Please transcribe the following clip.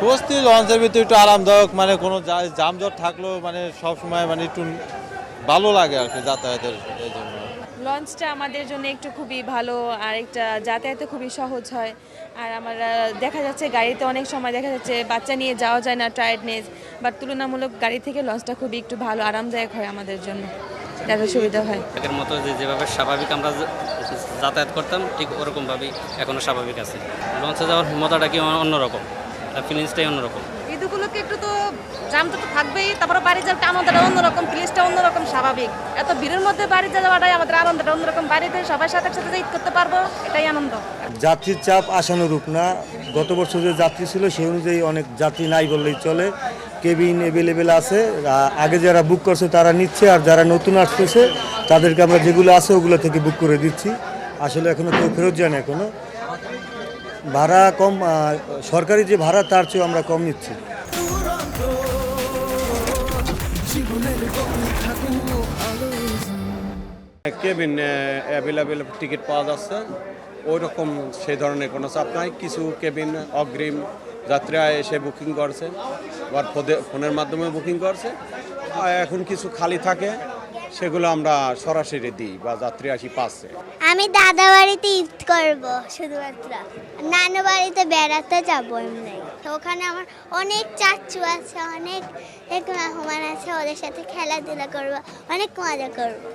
স্বস্তি লঞ্চের ভিতরে একটু আরামদায়ক, মানে কোনো যানজট থাকলেও মানে সব সময় মানে একটু ভালো লাগে আর কি যাতায়াতের এই জন্য। লঞ্চটা আমাদের জন্য একটু খুবই ভালো, আর একটা যাতায়াতে খুবই সহজ হয়। আর আমরা দেখা যাচ্ছে গাড়িতে অনেক সময় দেখা যাচ্ছে বাচ্চা নিয়ে যাওয়া যায় না, টায়ার্ডনেস, বাট তুলনামূলক গাড়ি থেকে লঞ্চটা খুবই একটু ভালো আরামদায়ক হয় আমাদের জন্য, যাতে সুবিধা হয়। আগের মতো যেভাবে স্বাভাবিক আমরা যাতায়াত করতাম ঠিক ওরকমভাবেই এখনও স্বাভাবিক আছে। লঞ্চে যাওয়ার মজাটা কি অন্যরকম, ফিলিংসটাই অন্যরকম। ঈদগুলোকে একটু তো জাম তো থাকবেই, তারপরে বাড়ি যাওয়ার আনন্দটা অন্যরকম, প্লেসটা অন্যরকম, স্বাভাবিক। এত ভিড়ের মধ্যে বাড়ি যাওয়াটাই আমাদের আনন্দটা অন্যরকম, বাড়িতে সবার সাথে একসাথে ঈদ করতে পারবো, এটাই আনন্দ। যাত্রীর চাপ আশানুরূপ না। গত বছর যে যাত্রী ছিল সেই অনুযায়ী অনেক যাত্রী নাই বললেই চলে। কেবিন অ্যাভেলেবেল আছে, আগে যারা বুক করছে তারা নিচ্ছে, আর যারা নতুন আসতেছে তাদেরকে আমরা যেগুলো আছে ওগুলো থেকে বুক করে দিচ্ছি। আসলে এখনও কেউ ফেরত যায় না, এখনও ভাড়া কম, সরকারি যে ভাড়া তার চেয়েও আমরা কম নিচ্ছি। কেবিন অ্যাভেলেবেল টিকিট পাওয়া যাচ্ছে, ওই রকম সেই ধরনের কোনো চাপ নাই। কিছু কেবিন অগ্রিম যাত্রীরা এসে বুকিং করছে বা ফোনের মাধ্যমে বুকিং করছে, আর এখন কিছু খালি থাকে সেগুলো আমরা সরাসরি দিই বা যাত্রী আসি পাচ্ছে। আমি দাদা বাড়িতে ঈদ করব শুধুমাত্র, নানু বাড়িতে বেড়াতে যাবো এমনি। তো ওখানে আমার অনেক চাচু আছে, অনেক মেহমান আছে, ওদের সাথে খেলাধুলা করবো, অনেক মজা করবো।